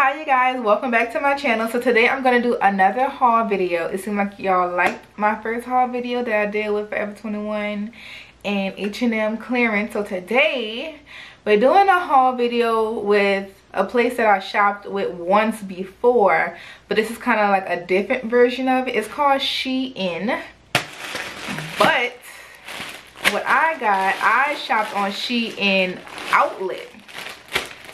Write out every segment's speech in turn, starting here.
Hi you guys, welcome back to my channel. So today I'm going to do another haul video. It seemed like y'all liked my first haul video that I did with Forever 21 and H&M clearance. So today we're doing a haul video with a place that I shopped with once before, but this is kind of like a different version of it. It's called SHEIN, but what I got, I shopped on SHEIN Outlet.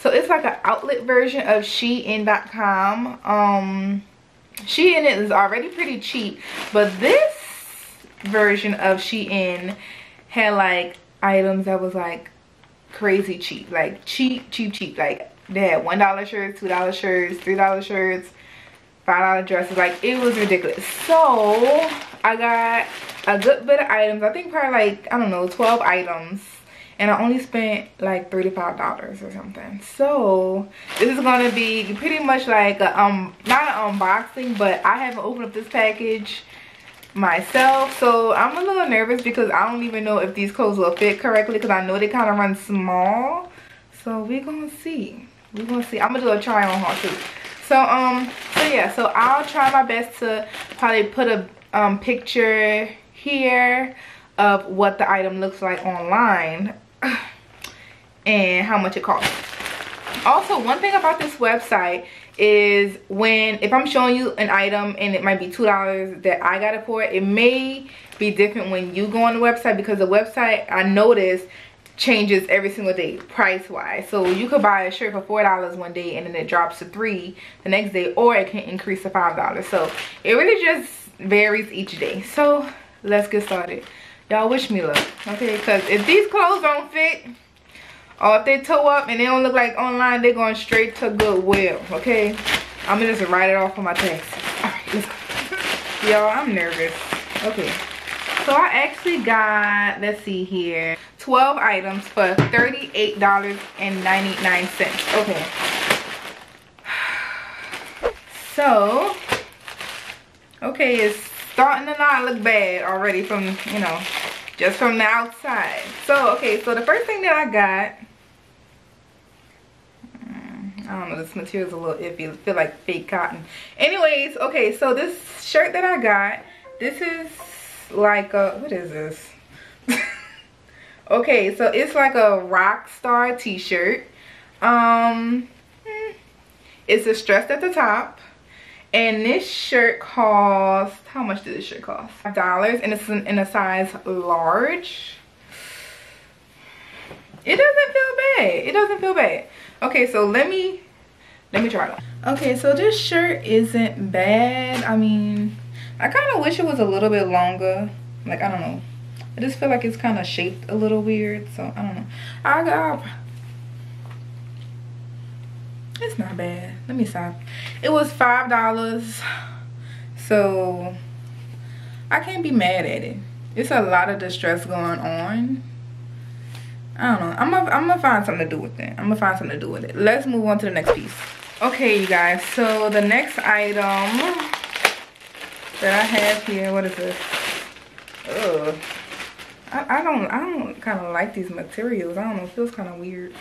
So it's like an outlet version of Shein.com. Shein is already pretty cheap, but this version of Shein had like items that was like crazy cheap, like cheap. Like they had $1 shirts, $2 shirts, $3 shirts, $5 dresses. Like it was ridiculous. So I got a good bit of items. I think probably like, I don't know, 12 items. And I only spent like $35 or something. So this is gonna be pretty much like a, not an unboxing, but I haven't opened up this package myself. So I'm a little nervous because I don't even know if these clothes will fit correctly, because I know they kind of run small. So we're gonna see. We're gonna see. I'm gonna do a try on haul too. So yeah, so I'll try my best to probably put a picture here of what the item looks like online and how much it costs. Also, one thing about this website is if I'm showing you an item and it might be $2 that I got it for, it may be different when you go on the website, because the website, I noticed, changes every single day price wise. So you could buy a shirt for $4 one day and then it drops to $3 the next day, or it can increase to $5. So it really just varies each day. So let's get started. Y'all wish me luck, okay? Because if these clothes don't fit, or if they toe up and they don't look like online, they're going straight to Goodwill, okay? I'm gonna just write it off on my taxes. All right, let's go. Y'all, I'm nervous. Okay, so I actually got, let's see here, 12 items for $38.99. Okay. So, okay, it's starting to not look bad already from, you know, just from the outside. So, okay, so the first thing that I got, I don't know, this material's a little iffy. I feel like fake cotton. Anyways, okay, so this shirt that I got, this is like a, what is this? Okay, so it's like a Rockstar T-Shirt. It's distressed at the top. And this shirt cost, how much did this shirt cost? $5, and it's in a size large. It doesn't feel bad. It doesn't feel bad. Okay, so let me try it on. Okay, so this shirt isn't bad. I mean, I kind of wish it was a little bit longer. Like, I don't know. I just feel like it's kind of shaped a little weird. So, I don't know. It's not bad. Let me stop. It was $5. So I can't be mad at it. It's a lot of distress going on. I don't know. I'm gonna find something to do with it. Let's move on to the next piece. Okay, you guys. So the next item that I have here, what is this? Ugh. I don't kind of like these materials. I don't know. It feels kind of weird.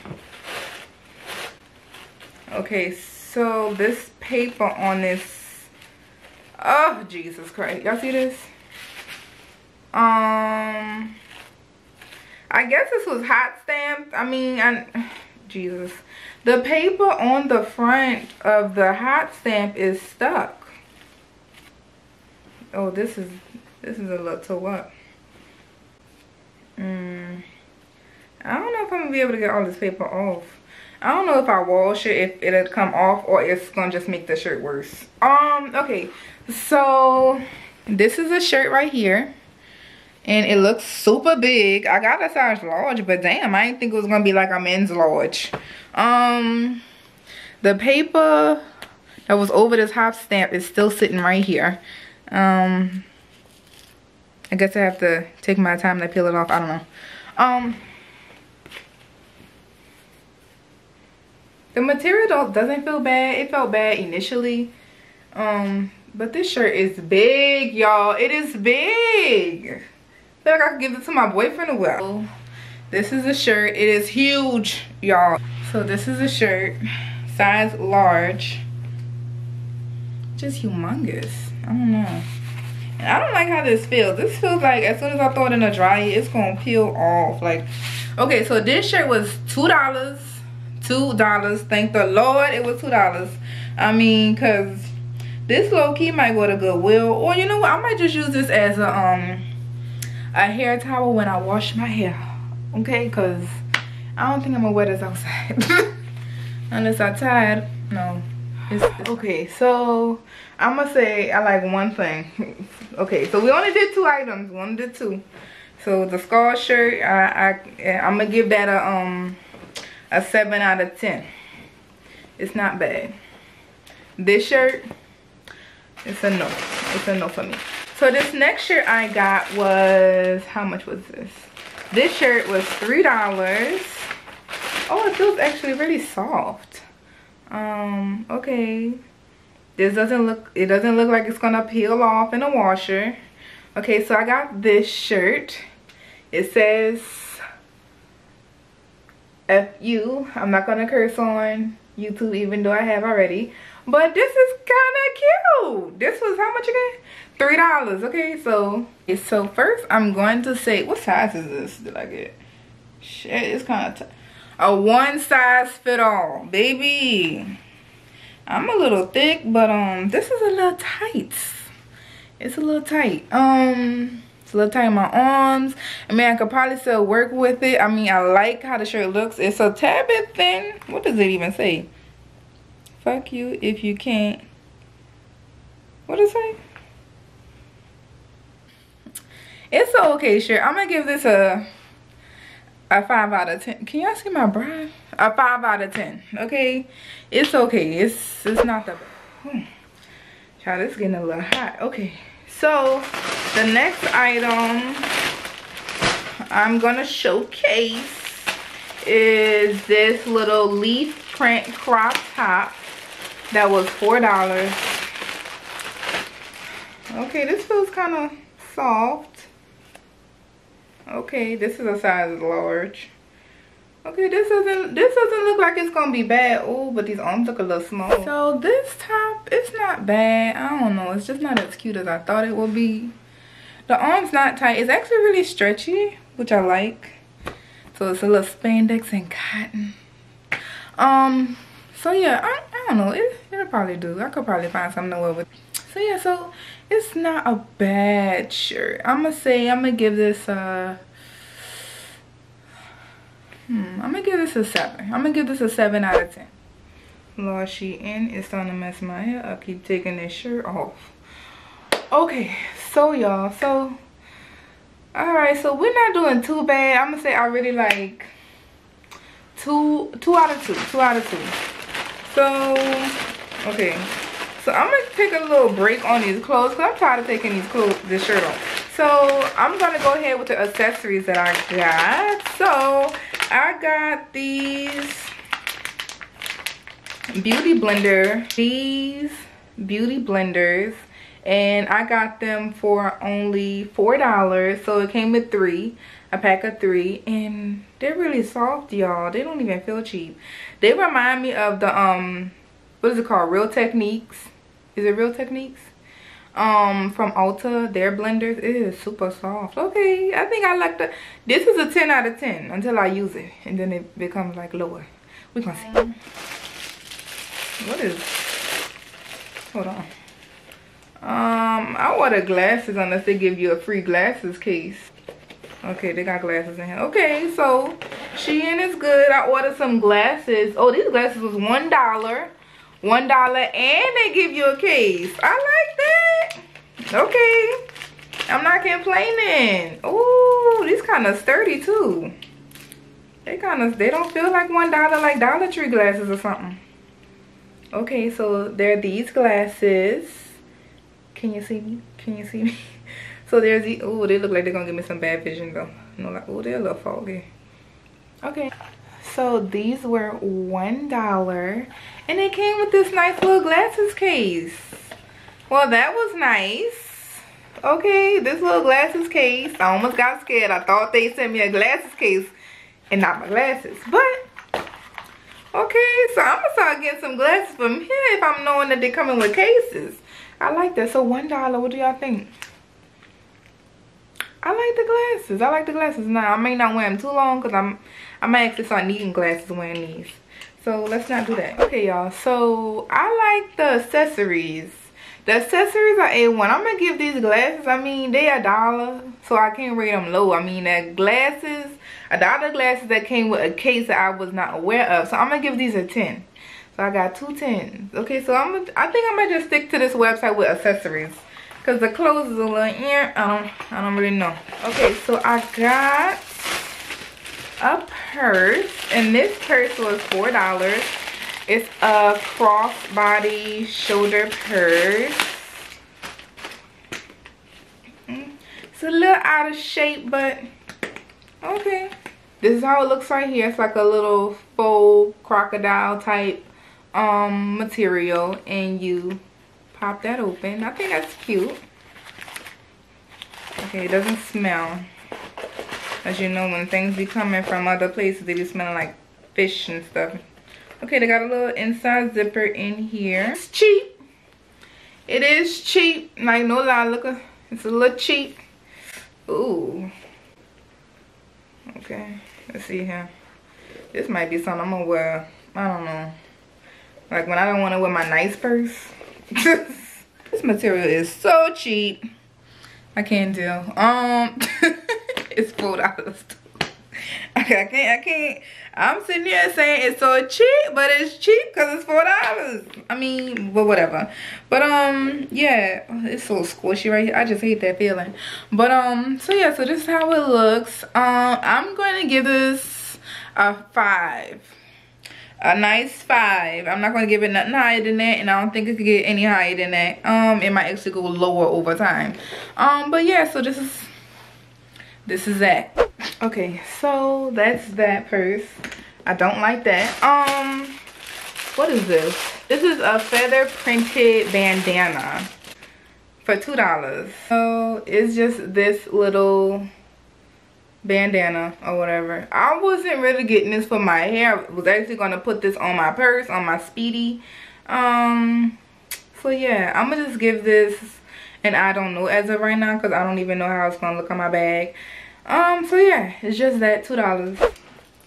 Okay, so this paper on this, oh Jesus Christ, y'all see this? I guess this was hot stamped. I mean, Jesus, the paper on the front of the hot stamp is stuck. Oh, this is a little toe up. I don't know if I'm gonna be able to get all this paper off. I don't know if I wash it, if it'll come off, or it's gonna just make the shirt worse. Okay, so this is a shirt right here, and it looks super big. I got a size large, but damn, I didn't think it was gonna be like a men's large. The paper that was over this hot stamp is still sitting right here. I guess I have to take my time to peel it off. I don't know. The material doesn't feel bad. It felt bad initially. But this shirt is big, y'all. It is big. I feel like I could give it to my boyfriend as well. This is a shirt. It is huge, y'all. So this is a shirt. size large. Just humongous. I don't know. And I don't like how this feels. This feels like as soon as I throw it in the dryer, it's gonna peel off. Like, okay, so this shirt was $2. $2. Thank the Lord it was $2. I mean, cause this low key might go to Goodwill, or you know what? I might just use this as a hair towel when I wash my hair. Okay, cause I don't think I'm gonna wear this outside unless I'm tired. No. It's okay, so I'm gonna say I like one thing. Okay, so we only did 2 items. We only did 2. So the skull shirt, I'm gonna give that a 7 out of 10. It's not bad. This shirt, it's a no. It's a no for me. So this next shirt I got was, how much was this? This shirt was $3. Oh, it feels actually really soft. Okay, this doesn't look, it doesn't look like it's gonna peel off in a washer. Okay, so I got this shirt. It says FU. I'm not gonna curse on YouTube, even though I have already, but this is kind of cute. This was how much again? $3. Okay, so first I'm going to say, what size is this did I get? Shit, it's kind of a one size fit all, baby. I'm a little thick, but this is a little tight. It's a little tight. It's a little tight in my arms. I mean, I could probably still work with it. I mean, I like how the shirt looks. It's a tad bit thin. What does it even say? Fuck you if you can't. What does it say? It's an okay shirt. I'm gonna give this a 5 out of 10. Can y'all see my bra? A 5 out of 10. Okay, it's okay. It's not that bad. Child, it's getting a little hot. Okay, so the next item I'm gonna showcase is this little leaf print crop top that was $4. Okay, this feels kind of soft. Okay, this is a size large. Okay, this doesn't look like it's gonna be bad. Oh, but these arms look a little small. So this top, it's not bad. I don't know, it's just not as cute as I thought it would be. The arm's not tight. It's actually really stretchy, which I like. So it's a little spandex and cotton. So yeah, I don't know. It'll probably do. I could probably find something to wear with. So yeah, so it's not a bad shirt. I'm gonna give this a I'm gonna give this a 7. I'm gonna give this a 7 out of 10. Lord, Shein is starting to mess my hair. I keep taking this shirt off. Okay, so y'all, so alright, so we're not doing too bad. I'm gonna say I really like 2 out of 2. 2 out of 2. So okay. So I'm gonna take a little break on these clothes because I'm tired of taking this shirt off. So I'm gonna go ahead with the accessories that I got. So I got these beauty blenders, and I got them for only $4. So it came with 3, a pack of 3, and they're really soft, y'all. They don't even feel cheap. They remind me of the what is it called? Real Techniques. Is it Real Techniques? From Ulta, their blenders. It is super soft. Okay, I think I like the. This is a 10 out of 10 until I use it, and then it becomes like lower. We gonna see. What is? Hold on. I order glasses unless they give you a free glasses case. Okay, they got glasses in here. Okay, so Shein is good. I ordered some glasses. Oh, these glasses was $1. $1, and they give you a case. I like that. Okay, I'm not complaining. Oh, these kind of sturdy too. They don't feel like $1 like Dollar Tree glasses or something. Okay, so they're these glasses. Can you see me? Can you see me? So there's the. Oh, they look like they're gonna give me some bad vision though. No, like, oh, they're a little foggy. Okay. So these were $1, and they came with this nice little glasses case. Well, that was nice. Okay, this little glasses case. I almost got scared. I thought they sent me a glasses case and not my glasses. But Okay, so I'm gonna start getting some glasses from here if I'm knowing that they're coming with cases. I like that. So $1, what do y'all think? I like the glasses. I like the glasses. Now, I may not wear them too long because I might actually start needing glasses wearing these. So let's not do that. Okay, y'all. So I like the accessories. The accessories are A1. I'm gonna give these glasses, I mean, they $1, so I can't rate them low. I mean, that glasses, $1 glasses that came with a case that I was not aware of. So I'm gonna give these a 10. So I got 2 10s. Okay, so I think I'm gonna just stick to this website with accessories, cause the clothes is a little I don't really know. Okay, so I got a purse, and this purse was $4. It's a crossbody shoulder purse. It's a little out of shape, but okay. This is how it looks right here. It's like a little faux crocodile type material, and you pop that open. I think that's cute. Okay, it doesn't smell. As you know, when things be coming from other places, they be smelling like fish and stuff. Okay, they got a little inside zipper in here. It's cheap. It is cheap. Like, no lie, look, it's a little cheap. Ooh. Okay, let's see here. This might be something I'm gonna wear. I don't know. Like when I don't want to wear my nice purse. This material is so cheap. I can't do. It's $4 too. Okay, I can't. I'm sitting here saying it's so cheap, but it's cheap because it's $4. I mean, but whatever. But yeah, it's so squishy right here. I just hate that feeling. But so yeah, so this is how it looks. I'm going to give this a 5. A nice 5. I'm not going to give it nothing higher than that, and I don't think it could get any higher than that. It might actually go lower over time. But yeah, so this is that. Okay, so that's that purse. I don't like that. What is this? This is a feather printed bandana for $2. So it's just this little bandana or whatever. I wasn't really getting this for my hair. I was actually gonna put this on my purse, on my Speedy. So yeah, I'm gonna just give this an I don't know as of right now, because I don't even know how it's gonna look on my bag. So yeah, it's just that $2.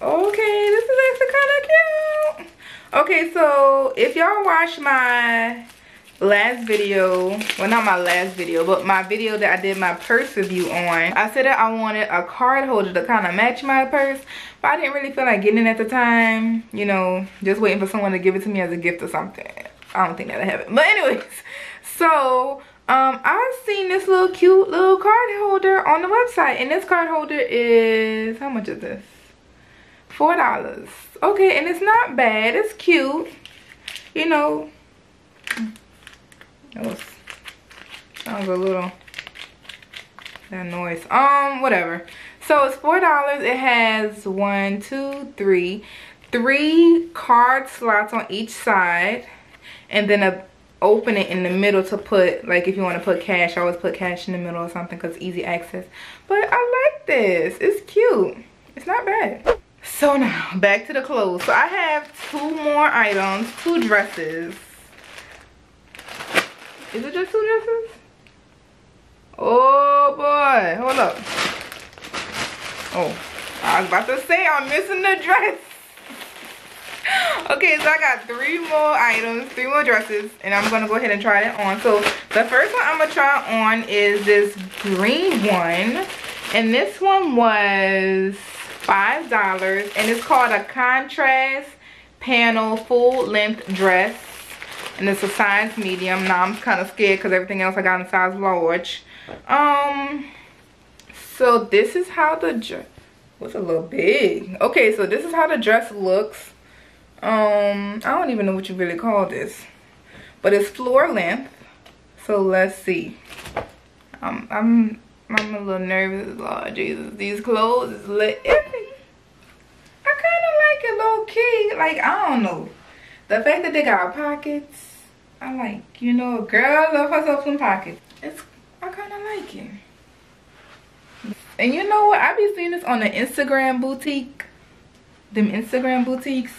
Okay, this is actually kind of cute. Okay, so if y'all watched my last video, well, not my last video, but my video that I did my purse review on, I said that I wanted a card holder to kind of match my purse, but I didn't really feel like getting it at the time, you know, just waiting for someone to give it to me as a gift or something. I don't think that'll happen, but anyways, so I've seen this little cute little card holder on the website, and this card holder is, how much is this? $4. Okay, and it's not bad. It's cute. You know, that sounds a little, that noise. Whatever. So it's $4. It has 1, 2, 3 card slots on each side, and then a open it in the middle to put, like, if you want to put cash, I always put cash in the middle or something because easy access. But I like this. It's cute. It's not bad. So now back to the clothes. So I have 2 more items, 2 dresses. Is it just 2 dresses? Oh boy, hold up. Oh, I was about to say I'm missing the dress. Okay, so I got 3 more items, 3 more dresses, and I'm gonna go ahead and try it on. So the first one I'm gonna try on is this green one, and this one was $5, and it's called a contrast panel full length dress, and it's a size medium. Now I'm kind of scared because everything else I got in size large. So this is how the dress, what's a little big. Okay, so this is how the dress looks. I don't even know what you really call this, but it's floor length. So let's see. I'm a little nervous. Lord Jesus, these clothes is lit. I kind of like it low key. Like, I don't know, the fact that they got pockets, I like, you know, a girl love herself some pockets. I kind of like it. And you know what, I be seeing this on the Instagram boutique, them Instagram boutiques.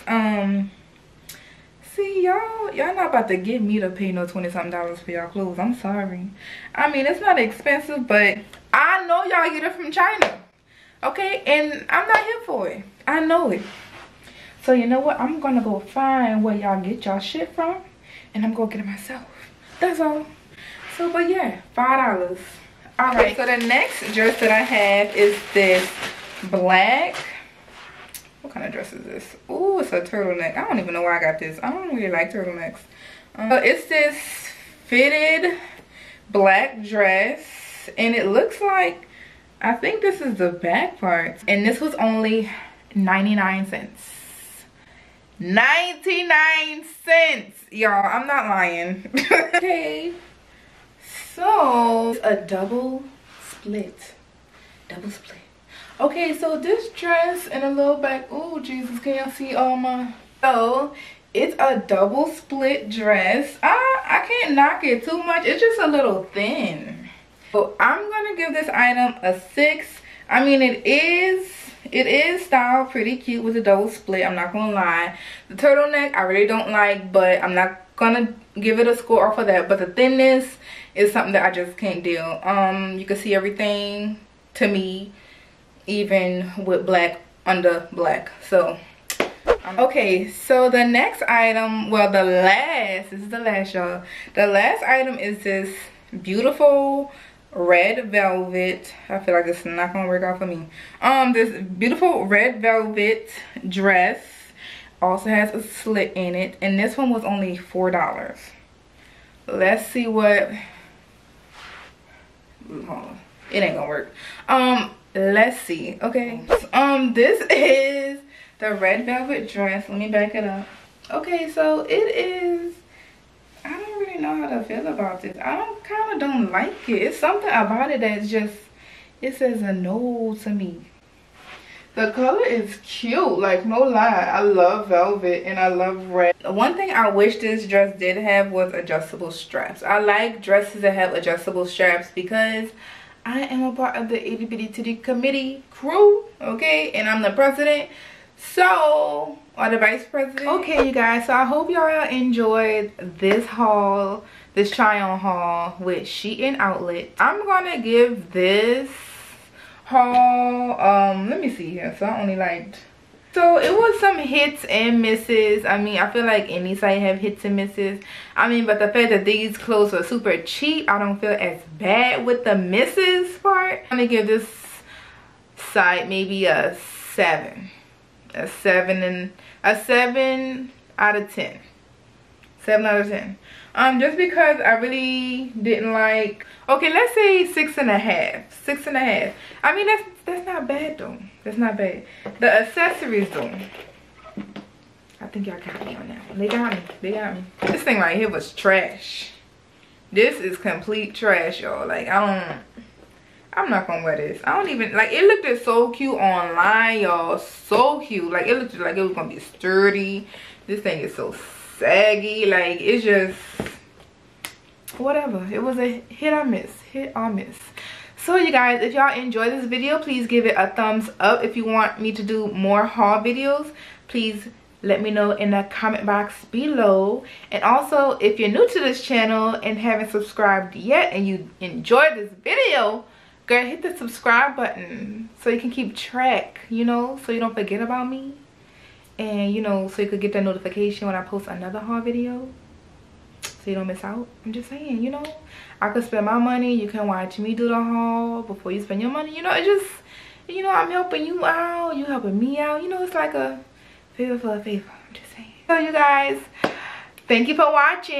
See, y'all not about to get me to pay no $20-something for y'all clothes. I'm sorry. I mean, it's not expensive, but I know y'all get it from China. Okay, and I'm not here for it. I know it. So you know what? I'm gonna go find where y'all get y'all shit from, and I'm gonna get it myself. That's all. So, but yeah, $5. All right. So the next dress that I have is this black. What kind of dress is this? Oh, it's a turtleneck. I don't even know why I got this. I don't really like turtlenecks. It's this fitted black dress, and it looks like, I think this is the back part, and this was only 99 cents. 99 cents, y'all. I'm not lying. Okay, so a double split. Okay, so this dress and a little back. Oh Jesus, can y'all see all my? So it's a double split dress. I can't knock it too much. It's just a little thin. So I'm gonna give this item a 6. I mean, it is styled pretty cute with a double split. I'm not gonna lie. The turtleneck I really don't like, but I'm not gonna give it a score off of that. But the thinness is something that I just can't deal. You can see everything to me, even with black under black. So okay, so the next item, well, this is the last, y'all. The last item is this beautiful red velvet. I feel like this is not gonna work out for me. This beautiful red velvet dress also has a slit in it, and this one was only $4. Let's see what. Hold on. It ain't gonna work. Let's see. Okay, this is the red velvet dress. Let me back it up. Okay, so it is, I don't really know how to feel about this. I kind of don't like it. It's something about it that's just, it says a no to me. The color is cute, like no lie. I love velvet and I love red. One thing I wish this dress did have was adjustable straps. I like dresses that have adjustable straps because I am a part of the itty bitty titty committee crew, okay? And I'm the president, so, or the vice president. Okay, you guys, so I hope y'all enjoyed this haul, this try on haul with SHEIN-OUTLET. I'm gonna give this haul, let me see here. So I only liked, so it was some hits and misses. I mean, I feel like any site have hits and misses. I mean, but the fact that these clothes were super cheap, I don't feel as bad with the misses part. I'm gonna give this site maybe a 7. A 7 out of 10. 7 out of 10. Just because I really didn't like, okay, let's say 6.5. 6.5. I mean, that's not bad though. That's not bad. The accessories though, I think y'all got me on that one. They got me. This thing right here was trash. This is complete trash, y'all. Like, I'm not gonna wear this. I don't even, like, it looked so cute online, y'all. So cute. Like, it looked like it was gonna be sturdy. This thing is so saggy. Like, it's just whatever. It was a hit or miss. So you guys, if y'all enjoyed this video, please give it a thumbs up. If you want me to do more haul videos, please let me know in the comment box below. And also, if you're new to this channel and haven't subscribed yet and you enjoyed this video, girl, hit the subscribe button so you can keep track, you know, so you don't forget about me. And, you know, so you could get the notification when I post another haul video, so you don't miss out. I'm just saying, you know, I could spend my money, you can watch me do the haul before you spend your money. You know, it just, you know, I'm helping you out, you helping me out. You know, it's like a favor for a favor. I'm just saying. So you guys, thank you for watching.